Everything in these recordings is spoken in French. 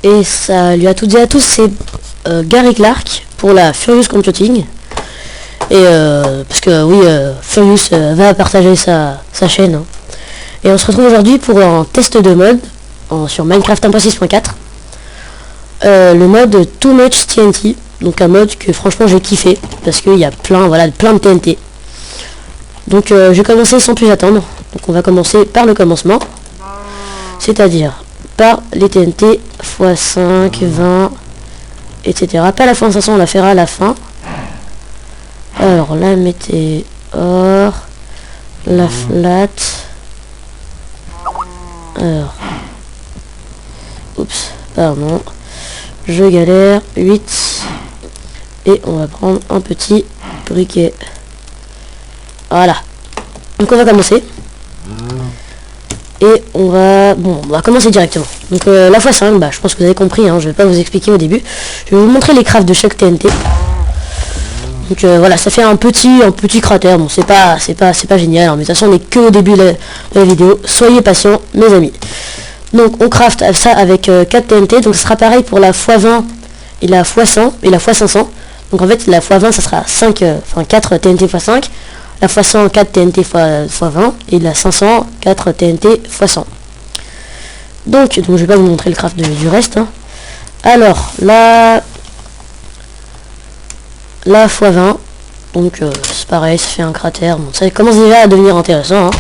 Et ça lui a tout dit à tous, c'est Gary Clark pour la Furious Computing. Et parce que oui, Furious va partager sa chaîne. Hein. Et on se retrouve aujourd'hui pour un test de mode sur Minecraft 1.6.4. Le mode Too Much TNT. Donc un mode que franchement j'ai kiffé. Parce qu'il y a plein de TNT. Donc je vais commencer sans plus attendre. Donc on va commencer par le commencement. C'est-à-dire par les TNT x5, 20, etc. Pas la fin 500, on la fera à la fin. Alors la météore, la flat. Alors, oups, pardon, je galère, 8. Et on va prendre un petit briquet. Voilà. Donc on va commencer. Et on va commencer directement. Donc la x5, je pense que vous avez compris, hein, je vais pas vous expliquer au début. Je vais vous montrer les crafts de chaque TNT. Donc voilà, ça fait un petit cratère. Bon, c'est pas génial, hein, mais de toute façon on est que au début de la vidéo. Soyez patients, mes amis. Donc on craft ça avec 4 TNT. Donc ce sera pareil pour la x20 et la x100 et la x500. Donc en fait la x20 ça sera 4 TNT x5. La x100 4 TNT x20 et la 500 4 TNT x100. Donc je vais pas vous montrer le craft du reste. Hein. Alors la x20, donc c'est pareil, ça fait un cratère. Bon, ça commence déjà à devenir intéressant. Hein.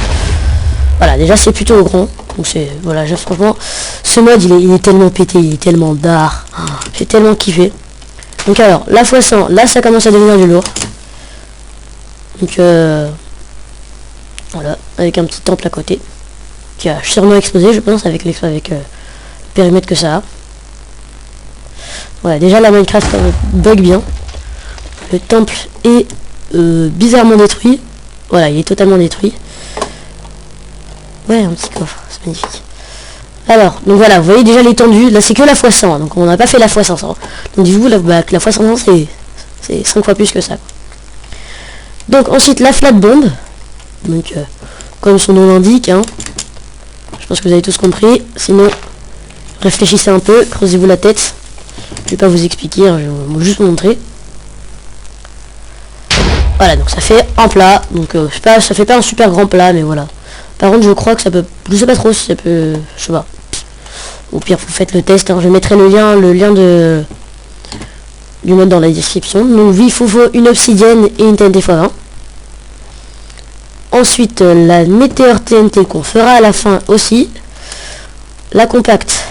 Voilà, déjà c'est plutôt grand. Donc c'est voilà, franchement, ce mode il est tellement pété, il est tellement d'art. J'ai tellement kiffé. Donc alors la x100, là ça commence à devenir du lourd. Donc voilà, avec un petit temple à côté qui a sûrement explosé, je pense, avec le périmètre que ça a. Voilà, déjà la Minecraft bug bien. Le temple est bizarrement détruit. Voilà, il est totalement détruit. Ouais, un petit coffre, c'est magnifique. Alors, donc voilà, vous voyez déjà l'étendue. Là, c'est que la x100, donc on n'a pas fait la x500. Donc dites-vous que la x500, c'est 5 fois plus que ça. Donc ensuite la flat bomb. Donc comme son nom l'indique, hein, je pense que vous avez tous compris. Sinon, réfléchissez un peu, creusez-vous la tête. Je vais pas vous expliquer, hein, je vais juste vous montrer. Voilà, donc ça fait un plat. Donc ça fait pas un super grand plat, mais voilà. Par contre, je crois que ça peut, je sais pas trop si ça peut, je sais pas. Au pire, vous faites le test. Hein, je mettrai le lien du mode dans la description. Donc il faut une obsidienne et une TNT x20. Ensuite la météore TNT qu'on fera à la fin aussi. La compacte.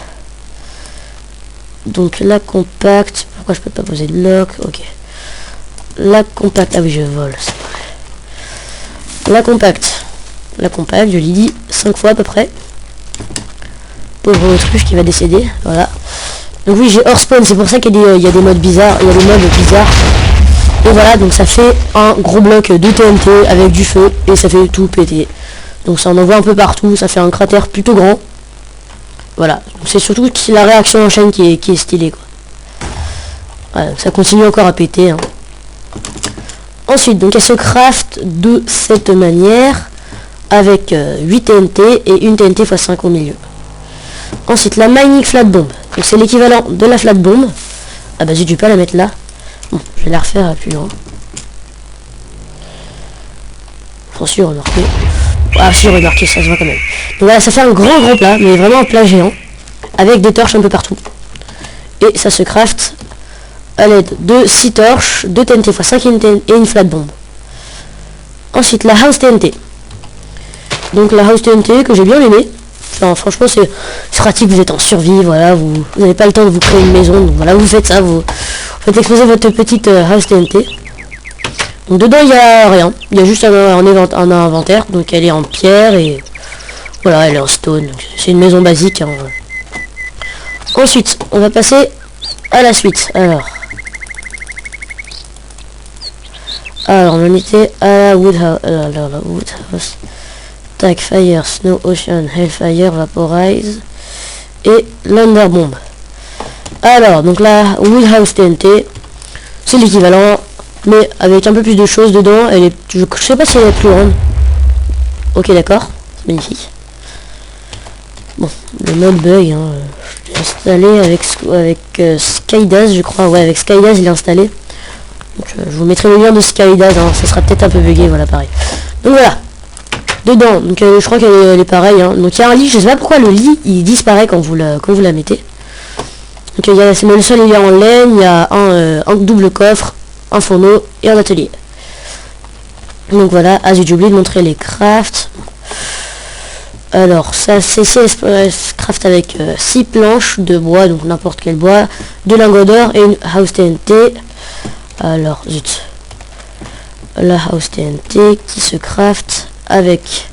Donc la compacte. Pourquoi je peux pas poser de lock? Ok. La compacte. Ah oui, je vole. La compacte. La compacte, je l'ai dit 5 fois à peu près. Pauvre autruche qui va décéder. Voilà. Donc oui, j'ai hors spawn, c'est pour ça qu'il y a des modes bizarres, il y a des modes bizarres. Et voilà, donc ça fait un gros bloc de TNT avec du feu et ça fait tout péter. Donc ça en envoie un peu partout, ça fait un cratère plutôt grand. Voilà, c'est surtout la réaction en chaîne qui est stylée, quoi. Voilà, ça continue encore à péter. Hein. Ensuite, donc elle se craft de cette manière avec 8 TNT et une TNT x5 au milieu. Ensuite, la mining flat bomb. Donc c'est l'équivalent de la flat bomb. Ah bah j'ai dû pas la mettre là. Bon, je vais la refaire à plus loin. Faut sûr remarquer. Ah si, remarquez, ça se voit quand même. Donc voilà, ça fait un grand plat, mais vraiment un plat géant. Avec des torches un peu partout. Et ça se craft à l'aide de 6 torches, 2 TNT x5 et une flat bomb. Ensuite, la house TNT. Donc la house TNT que j'ai bien aimé. Enfin, franchement c'est pratique, vous êtes en survie, voilà, vous n'avez pas le temps de vous créer une maison, donc voilà, vous faites ça, vous faites exploser votre petite house TNT. Donc dedans il n'y a rien, il y a juste un inventaire, donc elle est en pierre et voilà, elle est en stone, c'est une maison basique. Hein. Ensuite, on va passer à la suite. Alors on en était à la woodhouse. Tac, fire, snow, ocean, hellfire, vaporize et l'underbomb. Alors, donc la woodhouse TNT, c'est l'équivalent, mais avec un peu plus de choses dedans. Elle est, je sais pas si elle est plus grande. Ok, d'accord, c'est magnifique. Bon, le mode bug, hein, installé avec Skydaz, je crois. Ouais, avec Skydaz, il est installé. Donc, je vous mettrai le lien de Skydaz, hein, ça sera peut-être un peu bugué, voilà, pareil. Donc voilà, dedans, donc je crois qu'elle est pareille. Hein. Donc il y a un lit, je sais pas pourquoi le lit, il disparaît quand vous la mettez. Donc il y a le sol, il est en laine, il y a un double coffre, un fourneau et un atelier. Donc voilà, j'ai oublié de montrer les crafts. Alors ça c'est craft avec 6 planches de bois, donc n'importe quel bois, 2 lingots d'or et une house TNT. Alors zut, la house TNT qui se craft avec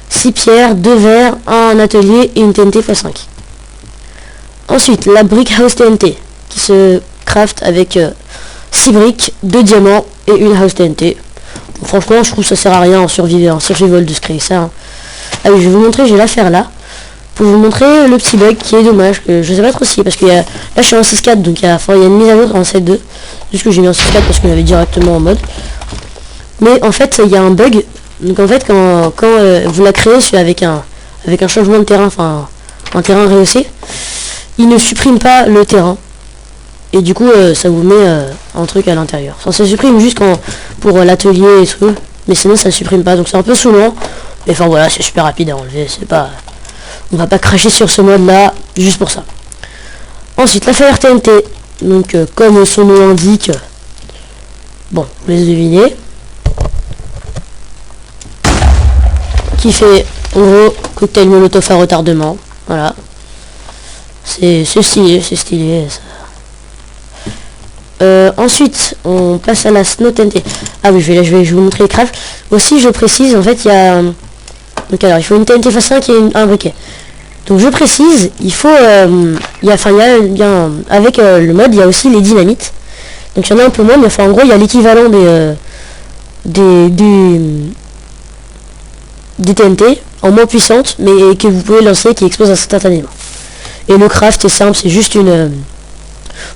6 pierres, 2 verres, un atelier et une TNT x5. Ensuite la brick house TNT qui se craft avec 6 briques, 2 diamants et une house TNT. Bon, franchement je trouve que ça sert à rien en survival de se créer ça. Hein. Ah oui, je vais vous montrer, j'ai l'affaire là. Pour vous montrer le petit bug qui est dommage, que je sais pas trop si, parce que là je suis en 6.4, donc il y a une mise à jour en 7.2. Juste que j'ai mis en 6.4 parce que j'avais directement en mode. Mais en fait, il y a un bug. Donc en fait, quand vous la créez avec un changement de terrain, enfin un terrain rehaussé, il ne supprime pas le terrain. Et du coup, ça vous met un truc à l'intérieur. Enfin, ça supprime juste pour l'atelier et tout, mais sinon ça ne supprime pas. Donc c'est un peu saoulant. Mais enfin voilà, c'est super rapide à enlever, c'est pas... On va pas cracher sur ce mode là, juste pour ça. Ensuite, la Fire TNT. Donc comme son nom l'indique, bon, vous les devinez. Qui fait, en gros, cocktail molotov à retardement. Voilà. C'est stylé, c'est stylé. Ça. Ensuite, on passe à la Snow TNT. Ah oui, je vais vous montrer les crafts. Aussi, je précise, en fait, il y a... Donc alors, il faut une TNT x5 et un briquet. Donc je précise, il faut... avec le mode, il y a aussi les dynamites. Donc il y en a un peu moins, mais enfin, en gros, il y a l'équivalent des TNT en moins puissante, mais que vous pouvez lancer, qui explose instantanément. Et le craft est simple, c'est juste une...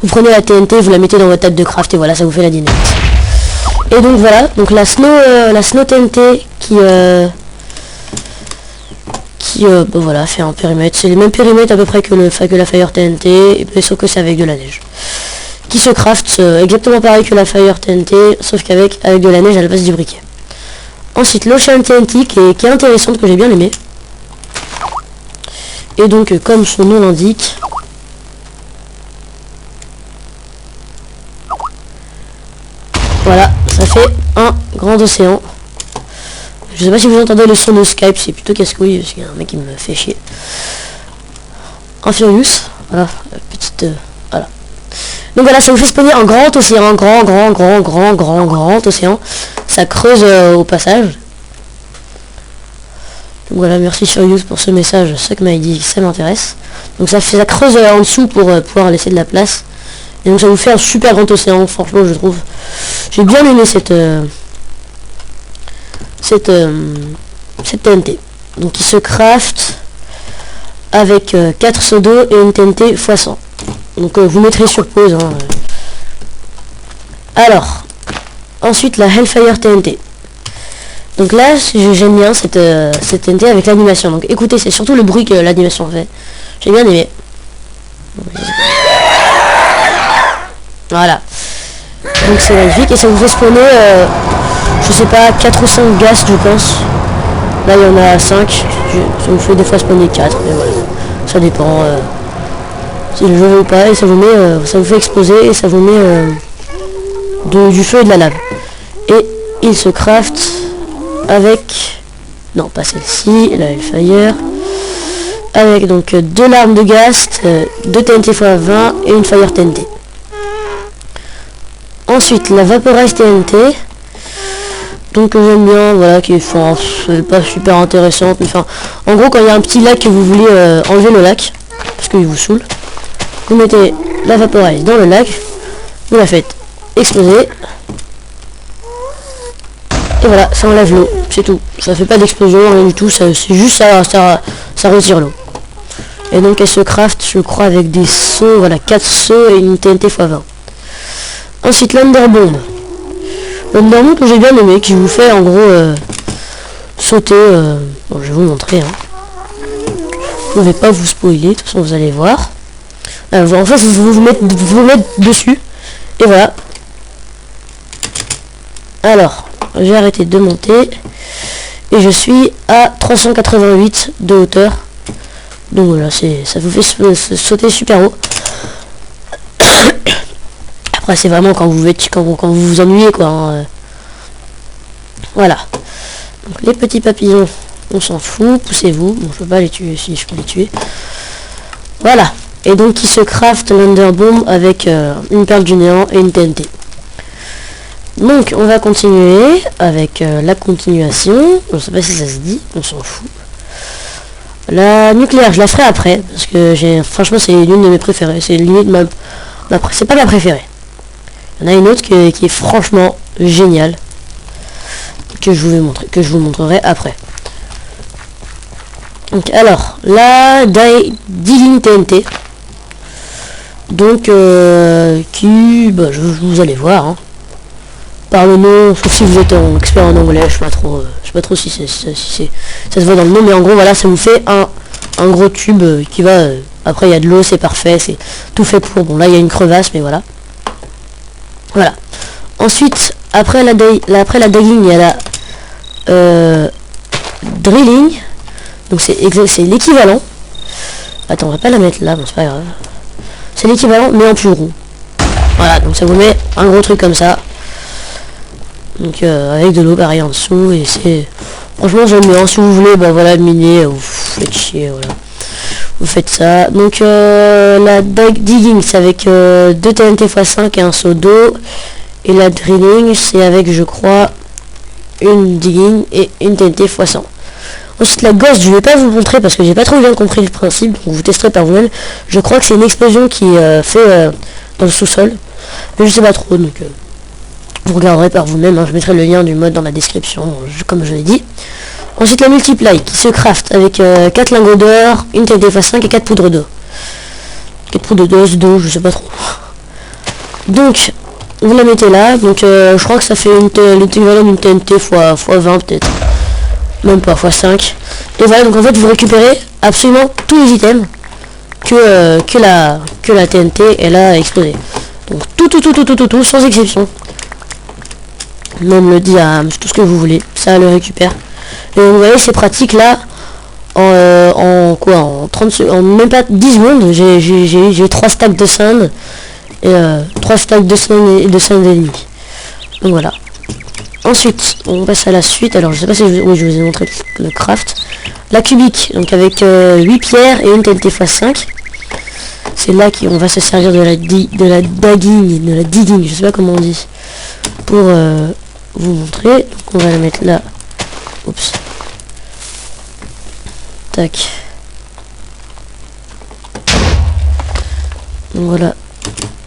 Vous prenez la TNT, vous la mettez dans votre table de craft et voilà, ça vous fait la dynamite. Et donc voilà, donc la Snow TNT qui voilà, fait un périmètre. C'est le même périmètre à peu près que la Fire TNT, sauf que c'est avec de la neige. Qui se craft exactement pareil que la Fire TNT, sauf qu'avec de la neige à la base du briquet. Ensuite l'Ocean TNT qui est intéressante, que j'ai bien aimé. Et donc comme son nom l'indique, voilà, ça fait un grand océan. Je sais pas si vous entendez le son de Skype, c'est plutôt casse-couille, parce qu'il y a un mec qui me fait chier. Un Furious, voilà, petite... voilà. Donc voilà, ça vous fait spawner un grand océan, un grand océan. Ça creuse au passage. Donc voilà, merci Furious pour ce message, ça que m'a dit, ça m'intéresse. Donc ça creuse en dessous pour pouvoir laisser de la place. Et donc ça vous fait un super grand océan, franchement je trouve. J'ai bien aimé cette TNT. Donc il se craft avec 4 seaux d'eau et une TNT x 100. Donc vous mettrez sur pause. Hein. Alors, ensuite la Hellfire TNT. Donc là, j'aime bien cette TNT avec l'animation. Donc écoutez, c'est surtout le bruit que l'animation fait. J'ai bien aimé. Voilà. Donc c'est magnifique et ça vous fait spawner, je sais pas, 4 ou 5 gaz je pense. Là il y en a 5. Ça vous fait des fois spawner 4, mais voilà. Ça dépend si le jeu veut ou pas. Et ça vous met, ça vous fait exploser et ça vous met du feu et de la lave. Et il se craft avec... Non, pas celle-ci, la Hellfire. Avec donc 2 larmes de gaz, 2 TNT x 20 et une Fire TNT. Ensuite la Vaporize TNT, donc j'aime bien, voilà, qui est pas super intéressante, mais enfin, en gros quand il y a un petit lac que vous voulez enlever le lac, parce qu'il vous saoule, vous mettez la Vaporize dans le lac, vous la faites exploser, et voilà, ça enlève l'eau, c'est tout, ça fait pas d'explosion, rien du tout, c'est juste ça retire l'eau. Et donc elle se craft, je crois, avec des seaux, voilà, 4 seaux et une TNT x 20. Ensuite l'Underbomb. L'Underbomb que j'ai bien aimé, qui vous fait en gros sauter. Bon, je vais vous montrer. Hein. Je ne vais pas vous spoiler, de toute façon vous allez voir. En fait, vous mettre dessus. Et voilà. Alors, j'ai arrêté de monter. Et je suis à 388 de hauteur. Donc voilà, ça vous fait sauter super haut. Après, c'est vraiment quand vous vous ennuyez, quoi. Hein. Voilà. Donc, les petits papillons, on s'en fout. Poussez-vous. Bon, je peux pas les tuer. Si, je peux les tuer. Voilà. Et donc, il se craft l'Underbomb avec une perle du néant et une TNT. Donc, on va continuer avec la continuation. Je sais pas si ça se dit. On s'en fout. La nucléaire, je la ferai après. Parce que franchement, c'est l'une de mes préférées. C'est limite c'est pas ma préférée. Il y en a une autre qui est franchement géniale. Que je vous montrerai après. Donc, alors, la Digging TNT. Donc, vous allez voir. Hein. Par le nom, sauf si vous êtes un expert en anglais, je sais pas trop si ça se voit dans le nom, mais en gros voilà, ça vous fait un gros tube qui va après il y a de l'eau, c'est parfait, c'est tout fait pour. Bon là il y a une crevasse, mais voilà. Voilà. Ensuite, après la digging, il y a la drilling. Donc c'est l'équivalent. Attends, on va pas la mettre là, bon c'est pas grave. C'est l'équivalent mais en plus gros. Voilà, donc ça vous met un gros truc comme ça. Donc avec de l'eau pareil en dessous, et c'est franchement j'aime bien. Si vous voulez voilà miner, vous faites chier, voilà, vous faites ça. Donc la digging c'est avec 2 TNT x5 et un seau d'eau, et la drilling c'est avec je crois une digging et une TNT x100. Ensuite la ghost je vais pas vous montrer parce que j'ai pas trop bien compris le principe, donc vous testerez par vous-même. Je crois que c'est une explosion qui fait dans le sous-sol, mais je sais pas trop, donc vous regarderez par vous-même, hein. Je mettrai le lien du mode dans la description, comme je l'ai dit. Ensuite la multiply qui se craft avec 4 lingots d'or, une TNT x5 et 4 poudres d'eau. 4 poudres d'eau, je sais pas trop. Donc, vous la mettez là, donc je crois que ça fait l'équivalent d'une TNT x 20 peut-être. Même pas, x5. Et voilà, donc en fait vous récupérez absolument tous les items que la TNT elle a explosé. Donc tout, sans exception. Même le diamant, tout ce que vous voulez, ça le récupère. Et vous voyez c'est pratique là. En 30 secondes, en même pas 10 secondes, j'ai 3 stacks de sand et 3 stacks de sand et demi. Donc voilà. Ensuite, on passe à la suite. Alors je sais pas si je vous ai montré le craft. La cubique, donc avec 8 pierres et une TNT x5. C'est là qu'on va se servir de la digging, je sais pas comment on dit, pour vous montrer. Donc on va la mettre là. Oups. Tac. Donc voilà.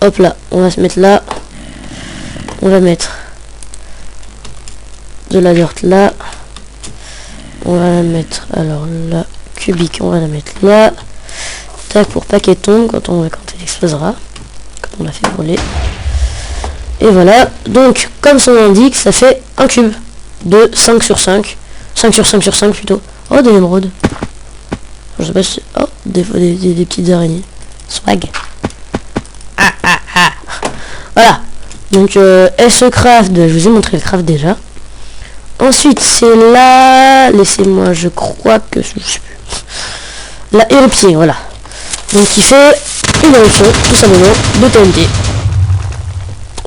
Hop là. On va se mettre là. On va mettre de la dirt là. On va la mettre, alors la cubique, on va la mettre là. Tac, pour pas qu'elle tombe quand elle explosera. Quand on la fait brûler. Et voilà, donc comme son indique, ça fait un cube de 5 sur 5. 5 sur 5 sur 5 plutôt. Oh, des émeraudes. Je sais pas si... Oh, des petites araignées. Swag. Voilà. Donc, elle se craft. Je vous ai montré le craft déjà. Ensuite, c'est là... Laissez-moi, je crois que... Je sais plus. La éruption, voilà. Donc, il fait une éruption, tout simplement, de TNT.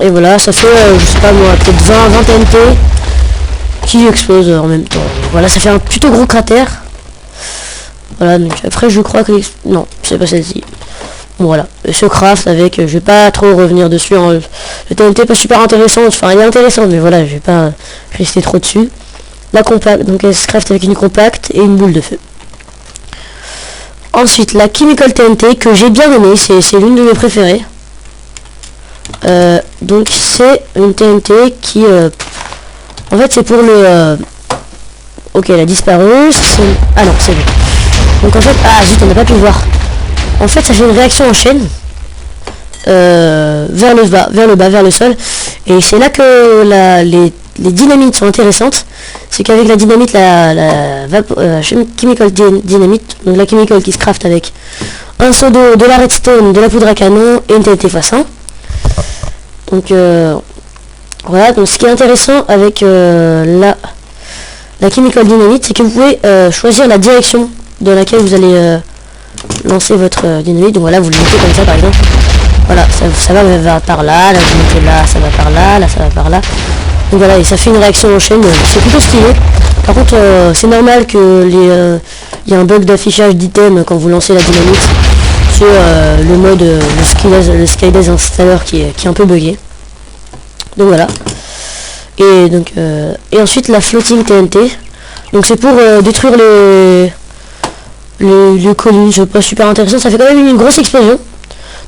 Et voilà, ça fait, je sais pas moi, peut-être 20 TNT qui explosent en même temps. Voilà, ça fait un plutôt gros cratère. Voilà, donc après, je crois que... Non, c'est pas celle-ci. Bon, voilà, ce craft avec... je vais pas trop revenir dessus. Hein. Le TNT pas super intéressant. Enfin, il est intéressant, mais voilà, je vais pas rester trop dessus. La compacte, donc elle se craft avec une compacte et une boule de feu. Ensuite, la Chemical TNT, que j'ai bien aimée. C'est l'une de mes préférées. Donc c'est une TNT qui en fait c'est pour le ok, elle a disparu. Ah non, c'est bon. Donc en fait, ah zut, on n'a pas pu le voir. En fait ça fait une réaction en chaîne vers le bas, vers le sol, et c'est là que les dynamites sont intéressantes. C'est qu'avec la dynamite, chemical dynamite, donc la chemical qui se craft avec un seau d'eau, de la redstone, de la poudre à canon et une TNT x100. Donc voilà, donc ce qui est intéressant avec la chemical dynamite, c'est que vous pouvez choisir la direction dans laquelle vous allez lancer votre dynamite. Donc voilà, vous le mettez comme ça par exemple. Voilà, ça va par là, là vous mettez là, ça va par là, là ça va par là. Donc voilà, et ça fait une réaction en chaîne, c'est plutôt stylé. Par contre, c'est normal que y a un bug d'affichage d'item quand vous lancez la dynamite sur le mode le Skylaze installer qui est un peu buggé. Donc voilà. Et donc et ensuite la floating TNT. Donc c'est pour détruire les collines. C'est pas super intéressant. Ça fait quand même une grosse explosion.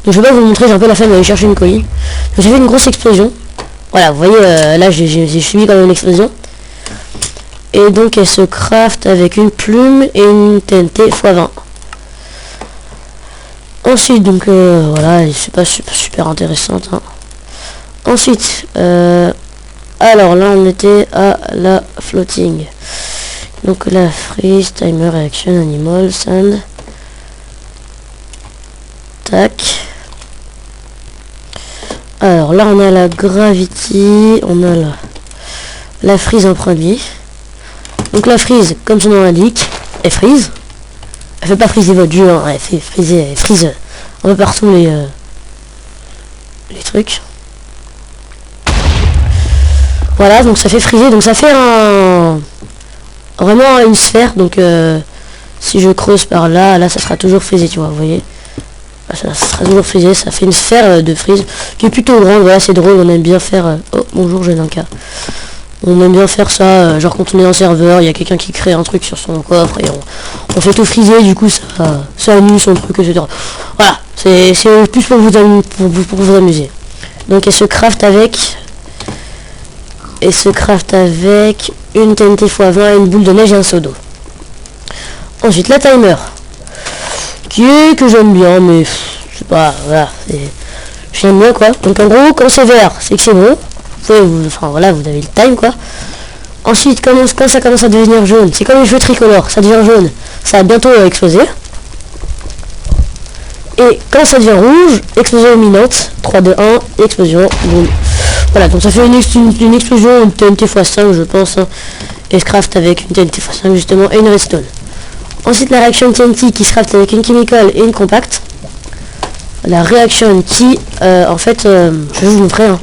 Donc je vais pas vous montrer, j'ai un peu la flemme d'aller chercher une colline. Donc j'ai fait une grosse explosion. Voilà, vous voyez là j'ai subi quand même l'explosion. Et donc elle se craft avec une plume et une TNT x20. Ensuite donc voilà, c'est pas super intéressante. Hein. Ensuite alors là on était à la floating. Donc la freeze, timer, reaction, animal, sand. Tac. Alors là on a la gravity, on a la freeze en premier. Donc la freeze, comme son nom l'indique, elle freeze. Elle fait pas friser votre jeu, hein, elle fait friser, elle frise un peu partout les trucs. Voilà, donc ça fait friser, donc ça fait vraiment une sphère. Donc si je creuse par là, là ça sera toujours frisé, tu vois, vous voyez. Ça sera toujours frisé, ça fait une sphère de frise qui est plutôt grande. Voilà, c'est drôle, on aime bien faire oh bonjour, j'ai un cas. On aime bien faire ça, genre quand on est dans le serveur, il y a quelqu'un qui crée un truc sur son coffre et on fait tout friser, du coup ça annule son truc, etc. Voilà, c'est plus pour vous amuser. Donc elle se craft avec une TNT x20, une boule de neige et un seau d'eau. Ensuite la timer, que j'aime bien, mais je sais pas, voilà, j'aime bien quoi. Donc en gros, quand c'est vert, c'est que c'est bon. Enfin voilà, vous avez le time quoi. Ensuite, quand ça commence à devenir jaune, c'est comme les cheveux tricolores, ça devient jaune, ça va bientôt exploser. Et quand ça devient rouge, explosion imminente, 3, 2, 1, explosion, boum. Voilà, donc ça fait une explosion, une TNT x5 je pense, hein, et se craft avec une TNT x5 justement, et une redstone. Ensuite la réaction TNT qui se craft avec une chemical et une compact. La réaction qui, en fait, je vais vous montrer, hein,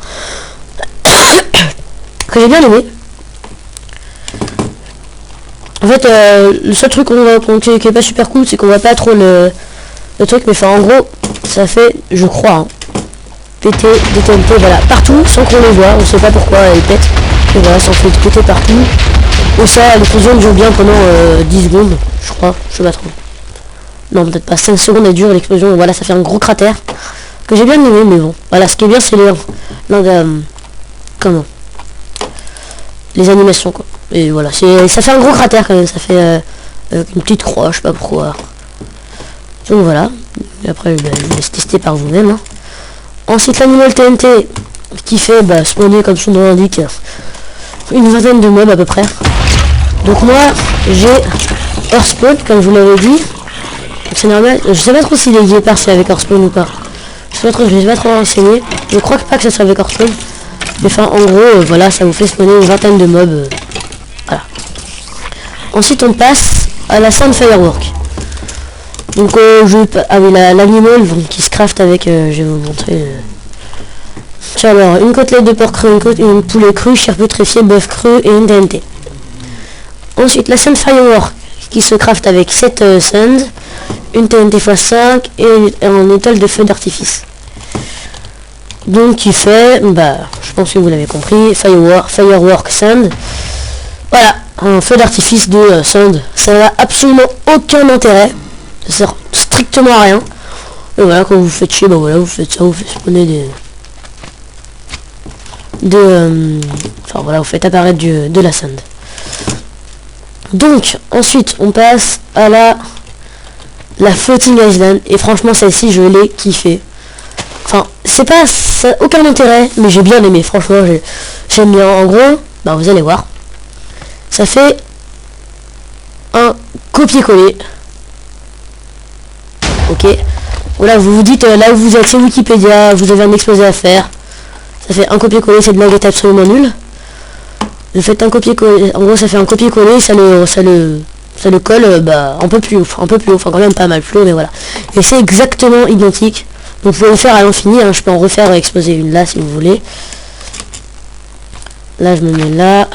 que j'ai bien aimé. En fait, le seul truc qui est pas super cool, c'est qu'on voit pas trop le truc, mais enfin en gros, ça fait, je crois, hein, péter des TNT, voilà, partout, sans qu'on les voit, on sait pas pourquoi elles pètent, et voilà, ça en fait péter partout. Et ça, l'explosion dure bien pendant 10 secondes, je crois, je sais pas trop. Non, peut-être pas, 5 secondes elle dure l'explosion, voilà, ça fait un gros cratère, que j'ai bien aimé, mais bon. Voilà, ce qui est bien, c'est comment les animations quoi. Et voilà, ça fait un gros cratère quand même, ça fait une petite croix, je sais pas pourquoi. Donc voilà, et après je vous laisse tester par vous-même. Hein. Ensuite l'animal TNT qui fait spawner comme son nom l'indique une vingtaine de mobs à peu près. Donc moi j'ai Earthspawn comme je vous l'avais dit. C'est normal, je sais pas trop s'il est lié c'est avec Earthspawn ou pas. Je sais pas trop, je vais pas trop renseigner. Je crois pas que ça soit avec Earthspawn. Mais enfin en gros voilà, ça vous fait spawner une vingtaine de mobs. Voilà. Ensuite on passe à la Sand Firework. Donc l'animal qui se craft avec, je vais vous montrer. Tiens alors, une côtelette de porc cru, une poulet cru, charbon tréfié, bœuf cru et une TNT. Ensuite la Sand Firework qui se craft avec 7 sand, une TNT x5 et un étoile de feu d'artifice. Donc qui fait, je pense que vous l'avez compris, Firework Sand. Voilà, un feu d'artifice de sand. Ça n'a absolument aucun intérêt. Ça sert strictement à rien. Et voilà, quand vous faites chier, voilà, vous faites ça, vous faites spawner enfin voilà, vous faites apparaître de la sand. Donc, ensuite, on passe à la Floating Island. Et franchement, celle-ci, je l'ai kiffé. Enfin, c'est pas... ça n'a aucun intérêt, mais j'ai bien aimé. Franchement, j'aime bien. En gros, vous allez voir. Ça fait un copier-coller. Ok. Voilà, vous vous dites, là où vous êtes, c'est Wikipédia, vous avez un exposé à faire. Ça fait un copier-coller, cette blague est absolument nulle. Vous faites un copier-coller, en gros ça fait un copier-coller, ça le colle bah, un peu plus haut, enfin quand même pas mal plus haut, mais voilà. Et c'est exactement identique. Donc vous pouvez le faire à l'infini, hein. Je peux en refaire exposer une là si vous voulez. Là je me mets là.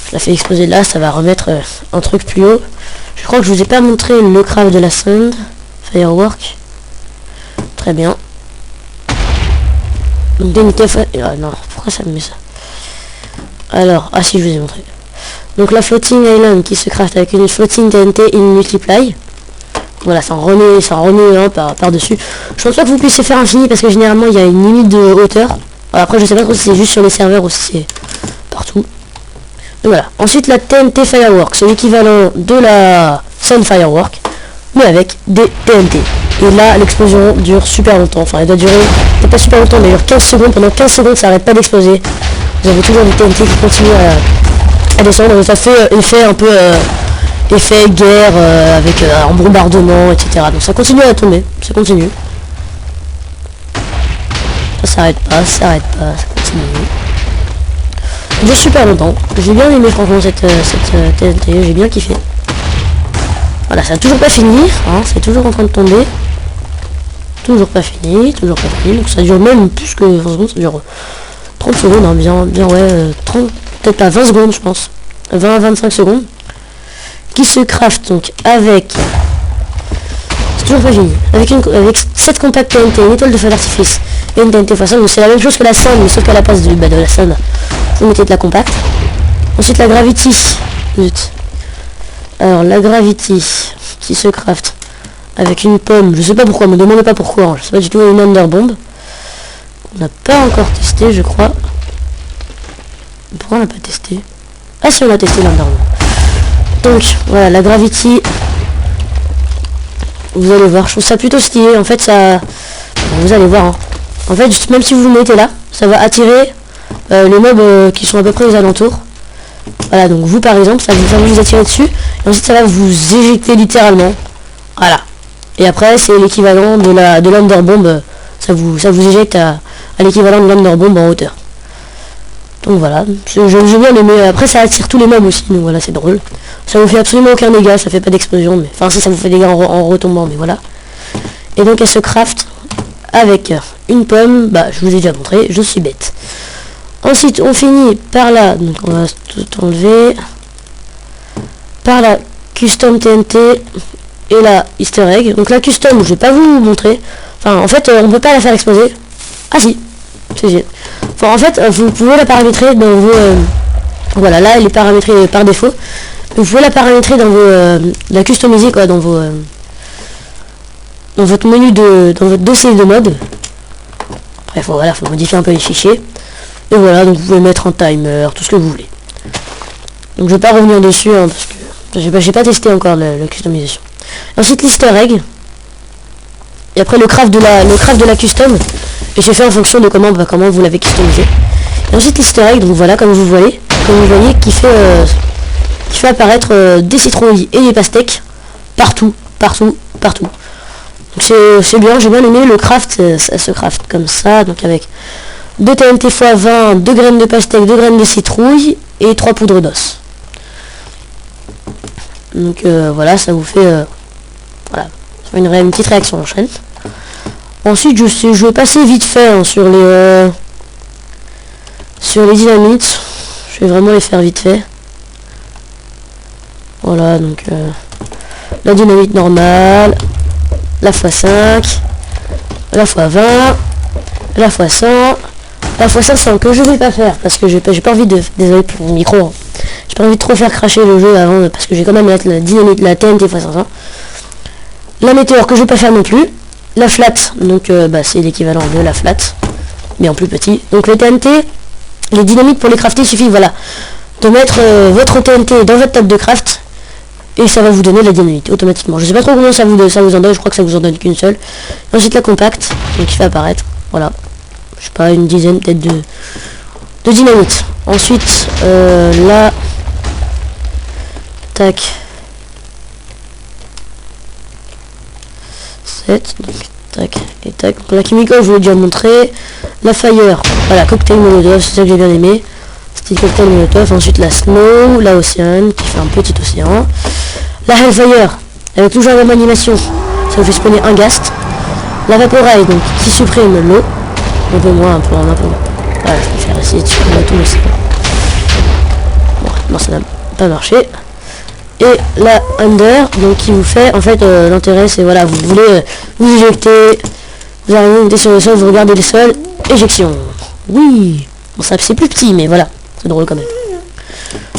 Je la fais exploser là, ça va remettre un truc plus haut. Je crois que je vous ai pas montré le craft de la sonde. Firework. Très bien. Donc ah non, pourquoi ça me met ça? Alors, ah si, je vous ai montré. Donc la floating island qui se craft avec une floating TNT in multiply. Voilà, ça en remet un par-dessus. Je pense pas que vous puissiez faire infini parce que généralement il y a une limite de hauteur. Alors, après je sais pas trop si c'est juste sur les serveurs ou si c'est partout. Donc voilà. Ensuite la TNT Firework, c'est l'équivalent de la Sun Firework, mais avec des TNT. Et là l'explosion dure super longtemps. Enfin elle doit durer, peut-être pas super longtemps, mais elle dure 15 secondes. Pendant 15 secondes ça arrête pas d'exploser. Vous avez toujours des TNT qui continuent à descendre. Ça fait effet un peu effet guerre avec un bombardement, etc. Donc ça continue à tomber. Ça continue. Ça s'arrête pas, ça continue. Ça dure super longtemps. J'ai bien aimé franchement cette TNT, j'ai bien kiffé. Voilà, ça n'a toujours pas fini, hein, c'est toujours en train de tomber. Toujours pas fini, donc ça dure même plus que 20 secondes, ça dure 30 secondes, hein, bien ouais, 30, peut-être pas 20 secondes je pense. 20 à 25 secondes. Qui se craft donc avec... C'est toujours pas fini. Avec 7 compacts TNT, une étoile de feu d'artifice et une TNT x5, donc c'est la même chose que la sonde, mais sauf qu'à la place de la sonde, vous mettez de la compacte. Ensuite la gravity. Zut. Alors la gravity qui se craft avec une pomme, je sais pas pourquoi, me demandez pas pourquoi, hein. Je sais pas du tout, une underbomb. On n'a pas encore testé je crois. Pourquoi on n'a pas testé? Ah si, on a testé l'underbomb. Donc voilà la gravity. Vous allez voir, je trouve ça plutôt stylé. En fait ça, vous allez voir, hein. En fait juste, même si vous vous mettez là, ça va attirer les mobs qui sont à peu près aux alentours. Voilà, donc vous par exemple, ça va vous attirer dessus. Et ensuite ça va vous éjecter littéralement. Voilà. Et après c'est l'équivalent de l'underbomb. Ça vous éjecte à l'équivalent de l'underbomb en hauteur. Donc voilà, j'ai bien aimé. Après ça attire tous les mobs aussi, donc voilà, c'est drôle. Ça vous fait absolument aucun dégât, ça fait pas d'explosion, mais enfin si, ça vous fait des dégâts en retombant, mais voilà. Et donc elle se craft avec une pomme, bah je vous ai déjà montré, je suis bête. Ensuite on finit par là, donc on va tout enlever. Par la custom TNT et la easter egg. Donc la custom, je vais pas vous montrer. Enfin en fait on peut pas la faire exploser. Ah si, c'est enfin, en fait vous pouvez la paramétrer dans vos... voilà, là elle est paramétrée par défaut. Vous pouvez la paramétrer dans vos... la customiser quoi, dans vos... dans votre menu dans votre dossier de mode. Après voilà, faut modifier un peu les fichiers. Et voilà, donc vous pouvez mettre un timer, tout ce que vous voulez. Donc je vais pas revenir dessus, hein, parce que j'ai pas testé encore la customisation. Ensuite l'easter egg. Et après le craft de la custom. Et j'ai fait en fonction de comment vous l'avez customisé. Et ensuite l'easter egg, donc voilà, comme vous voyez, qui fait apparaître des citrouilles et des pastèques partout. Donc c'est bien, j'ai bien aimé le craft, ça se craft comme ça, donc avec 2 TNT x 20, 2 graines de pastèque, 2 graines de citrouille et 3 poudres d'os. Donc voilà, ça vous fait voilà, ça fait une petite réaction en chaîne. Ensuite je vais passer vite fait, hein, sur les dynamites. Je vais vraiment les faire vite fait. Voilà, donc la dynamite normale, la x5, la x20, la x100, la x500 que je vais pas faire parce que j'ai pas envie de... Désolé pour mon micro, hein. J'ai pas envie de trop faire cracher le jeu avant parce que j'ai quand même la dynamite, la TNT x500. La météore que je vais pas faire non plus. La flat, donc bah, c'est l'équivalent de la flat, mais en plus petit. Donc les TNT, les dynamites pour les crafter, il suffit voilà, de mettre votre TNT dans votre table de craft. Et ça va vous donner la dynamite automatiquement. Je sais pas trop combien ça vous en donne, je crois que ça vous en donne qu'une seule. Ensuite la compacte, donc qui fait apparaître, voilà. Je sais pas, une dizaine peut-être de dynamite. Ensuite, là, tac. 7, donc tac, et tac. Donc, la Kimiko, je vous l'ai déjà montré. La Fire, voilà, cocktail Molotov, c'est ça que j'ai bien aimé. C'était cocktail Molotov. Ensuite, la Snow, la Ocean, qui fait un petit océan. La Hellfire, avec toujours la même animation, ça vous fait spawner un Ghast. La Vaporite, donc, qui supprime l'eau. Un peu moins, un peu moins. Voilà, je préfère essayer de supprimer tout, mais c'est bon. Bon, non, ça n'a pas marché. Et la Under, donc qui vous fait, en fait, l'intérêt c'est, voilà, vous voulez vous éjecter, vous arrivez, vous mettez sur le sol, vous regardez le sol, éjection. Oui, bon ça c'est plus petit, mais voilà, c'est drôle quand même.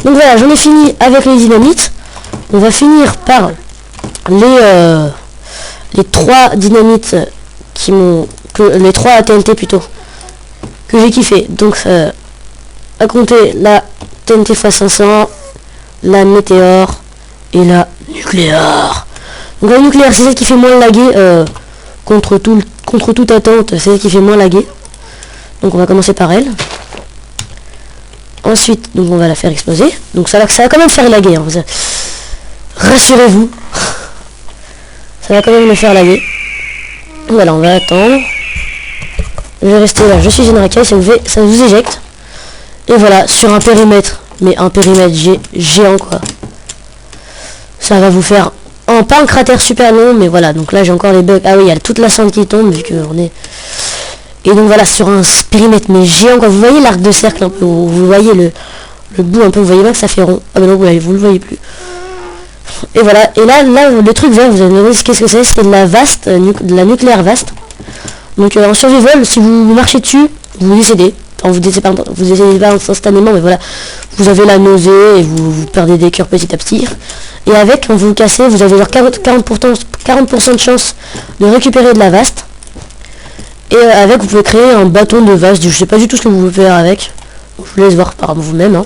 Donc voilà, j'en ai fini avec les dynamites. On va finir par les 3 dynamites qui m'ont, les 3 TNT plutôt, que j'ai kiffé. Donc à compter la TNT x500, la météore et la nucléaire. Donc la nucléaire, c'est celle qui fait moins laguer contre toute attente, c'est celle qui fait moins laguer. Donc on va commencer par elle. Ensuite, donc on va la faire exploser. Donc ça va quand même faire laguer. Hein. Rassurez-vous, ça va quand même le faire laguer. Voilà, on va attendre. Je vais rester là. Je suis une racaille, ça vous éjecte. Et voilà, sur un périmètre, mais un périmètre géant quoi. Ça va vous faire pas un cratère super long, mais voilà. Donc là j'ai encore les bugs. Ah oui, il y a toute la cendre qui tombe vu qu'on est. Et donc voilà, sur un périmètre mais géant quoi. Vous voyez l'arc de cercle un peu, vous voyez le bout un peu, vous voyez bien que ça fait rond. Ah mais non, vous le voyez plus. Et voilà, et là le truc vert, vous allez me demander qu'est-ce que c'est. C'est de la vaste, de la nucléaire vaste. Donc en survival, si vous marchez dessus, vous décédez. Enfin, vous décédez pas instantanément, mais voilà, vous avez la nausée et vous perdez des cœurs petit à petit. Et avec, quand vous vous cassez, vous avez genre 40% de chance de récupérer de la vaste. Et avec, vous pouvez créer un bâton de vaste. Je sais pas du tout ce que vous pouvez faire avec. Je vous laisse voir par vous-même, hein,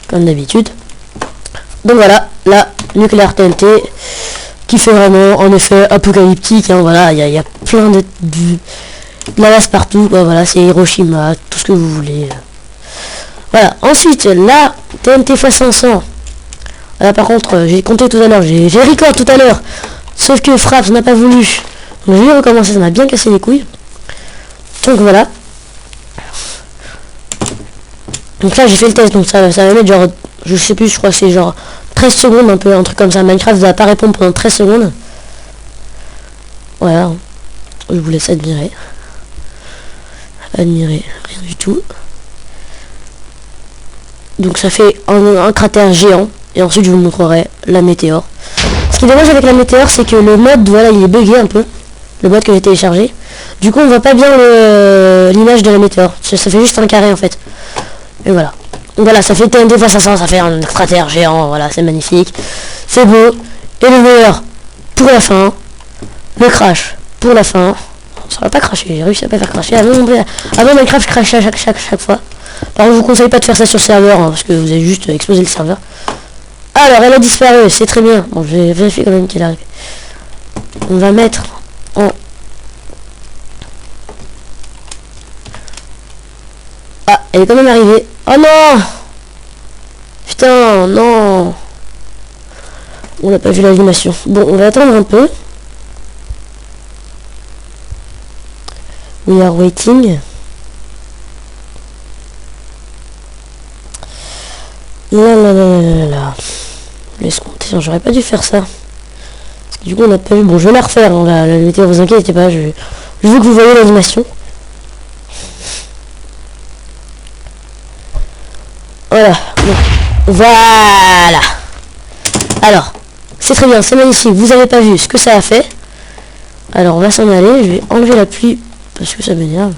comme d'habitude. Donc voilà, la nucléaire TNT qui fait vraiment un effet apocalyptique. Hein, voilà, il y a plein de la vaste partout. Bah, voilà, c'est Hiroshima, tout ce que vous voulez. Voilà. Ensuite, la TNT x500. Là, par contre, j'ai compté tout à l'heure, j'ai record tout à l'heure. Sauf que Fraps n'a pas voulu. Donc je vais recommencer, ça m'a bien cassé les couilles. Donc voilà. Donc là j'ai fait le test, donc ça va mettre genre, je sais plus, je crois que c'est genre 13 secondes, un truc comme ça. Minecraft va pas répondre pendant 13 secondes. Voilà. Je vous laisse admirer. Admirer, rien du tout. Donc ça fait un cratère géant. Et ensuite je vous montrerai la météore. Ce qui est dommage avec la météore, c'est que le mode, voilà, il est bugué un peu. Le mode que j'ai téléchargé. Du coup on voit pas bien l'image de la météore. Ça fait juste un carré en fait. Et voilà. Donc voilà, ça fait TNT x500, ça fait un cratère géant, voilà, c'est magnifique. C'est beau. Et le meilleur pour la fin. Le crash pour la fin. Ça va pas cracher, j'ai réussi à pas faire cracher. Avant Minecraft je crachais à chaque fois. Par contre je vous conseille pas de faire ça sur le serveur, hein, parce que vous avez juste explosé le serveur. Alors elle a disparu, c'est très bien. Bon, je vais vérifier quand même qu'elle arrive. On va mettre en... Ah, elle est quand même arrivée. Oh non! Putain, non! On n'a pas vu l'animation. Bon, on va attendre un peu. We are waiting. Là. Laisse compter, j'aurais pas dû faire ça. Parce que du coup on n'a pas vu. Bon, je vais la refaire, hein, la météo, vous inquiétez pas, je veux que vous voyez l'animation. Voilà. Donc, voilà. Alors, c'est très bien, c'est magnifique. Vous avez pas vu ce que ça a fait. Alors on va s'en aller, je vais enlever la pluie parce que ça m'énerve.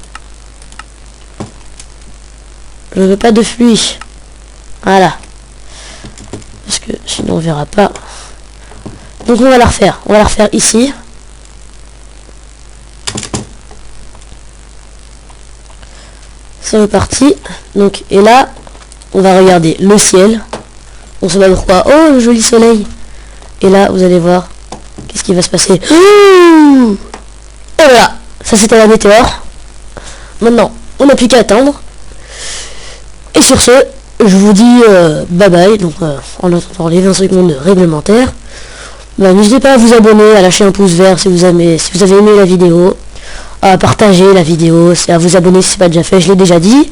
Je veux pas de pluie. Voilà. Parce que sinon on verra pas. Donc on va la refaire. On va la refaire ici. C'est reparti. Donc, et là, on va regarder le ciel. On sait pas pourquoi. Oh, le joli soleil. Et là, vous allez voir. Qu'est-ce qui va se passer? Ouh, et voilà. Ça, c'était la météore. Maintenant, on n'a plus qu'à attendre. Et sur ce, je vous dis bye bye. Donc, en attendant les 20 secondes réglementaires. Bah, n'hésitez pas à vous abonner, à lâcher un pouce vert si vous avez aimé la vidéo, à partager la vidéo, c'est à vous abonner si c'est pas déjà fait, je l'ai déjà dit.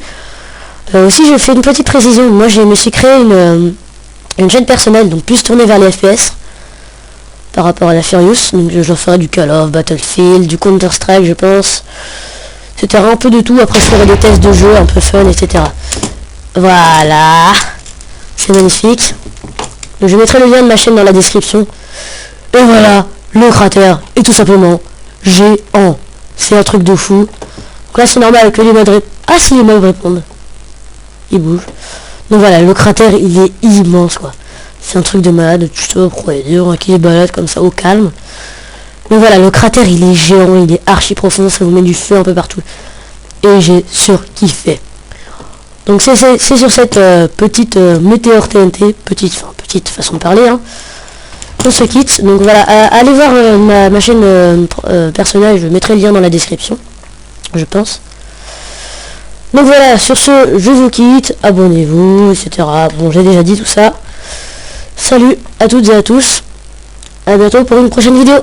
Aussi, je fais une petite précision. Moi, je me suis créé une chaîne personnelle, donc plus tournée vers les FPS par rapport à la Furious. Donc, je ferai du Call of, Battlefield, du Counter-Strike, je pense. C'était un peu de tout. Après, je ferai des tests de jeux un peu fun, etc. Voilà. C'est magnifique. Donc, je mettrai le lien de ma chaîne dans la description. Et voilà, le cratère est tout simplement géant. C'est un truc de fou. Donc là, c'est normal que les modes répondent. Ah si, les modes répondent. Il bouge. Donc voilà, le cratère il est immense quoi. C'est un truc de malade, tu sais, qui se balade comme ça au calme. Donc voilà, le cratère il est géant, il est archi profond, ça vous met du feu un peu partout. Et j'ai surkiffé. Donc c'est sur cette petite météore TNT, petite façon de parler, hein, qu'on se quitte. Donc voilà, allez voir ma chaîne personnelle, je mettrai le lien dans la description, je pense. Donc voilà, sur ce, je vous quitte, abonnez-vous, etc. Bon, j'ai déjà dit tout ça. Salut à toutes et à tous. À bientôt pour une prochaine vidéo.